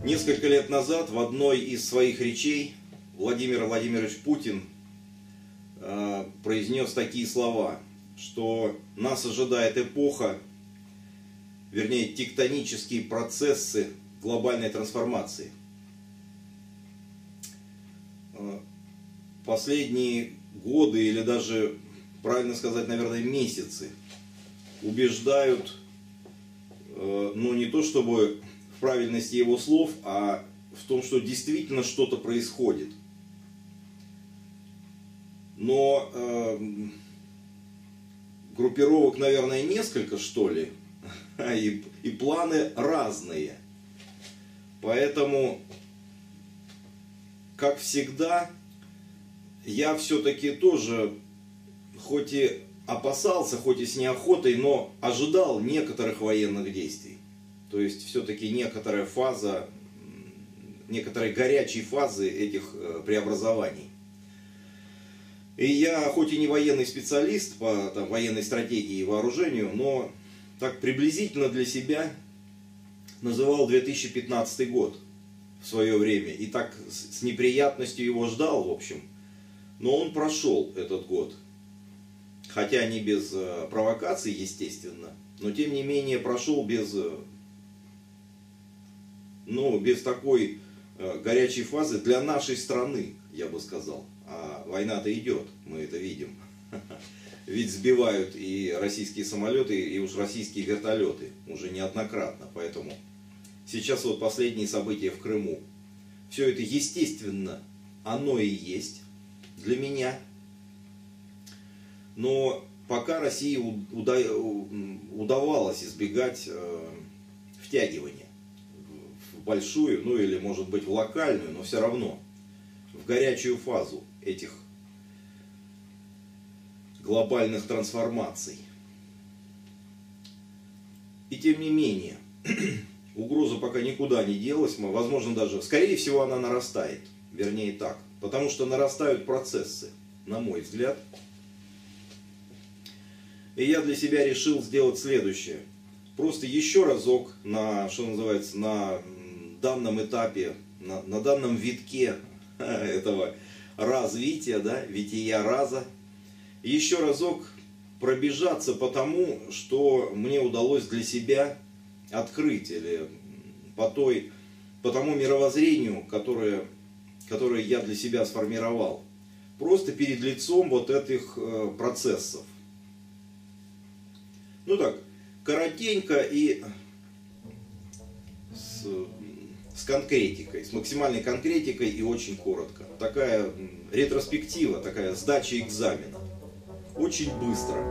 Несколько лет назад в одной из своих речей Владимир Владимирович Путин произнес такие слова, что нас ожидает эпоха, вернее, тектонические процессы глобальной трансформации. Последние годы, или даже, правильно сказать, наверное, месяцы, убеждают, ну не то чтобы в правильности его слов, а в том, что действительно что-то происходит. Но группировок, наверное, несколько, что ли, и планы разные. Поэтому, как всегда, я все-таки тоже, хоть и опасался, хоть и с неохотой, но ожидал некоторых военных действий. То есть, все-таки некоторая фаза, некоторые горячие фазы этих преобразований. И я, хоть и не военный специалист по военной стратегии и вооружению, но так приблизительно для себя называл 2015 год в свое время. И так с неприятностью его ждал, в общем. Но он прошел, этот год. Хотя не без провокаций, естественно. Но тем не менее прошел без такой горячей фазы для нашей страны, я бы сказал. А война-то идет, мы это видим. Ведь сбивают и российские самолеты, и уж российские вертолеты уже неоднократно. Поэтому сейчас вот последние события в Крыму. Все это, естественно, оно и есть для меня. Но пока России удавалось избегать втягивания в большую, ну или может быть в локальную, но все равно в горячую фазу этих глобальных трансформаций. И тем не менее, угроза пока никуда не делась, возможно даже, скорее всего, она нарастает, вернее так, потому что нарастают процессы, на мой взгляд. И я для себя решил сделать следующее. Просто еще разок на, что называется, на данном этапе, на данном витке этого развития, да, вития раза, еще разок пробежаться по тому, что мне удалось для себя открыть, или по тому мировоззрению, которое я для себя сформировал. Просто перед лицом вот этих процессов. Ну так, коротенько и с конкретикой, с максимальной конкретикой и очень коротко. Такая ретроспектива, такая сдача экзамена. Очень быстро.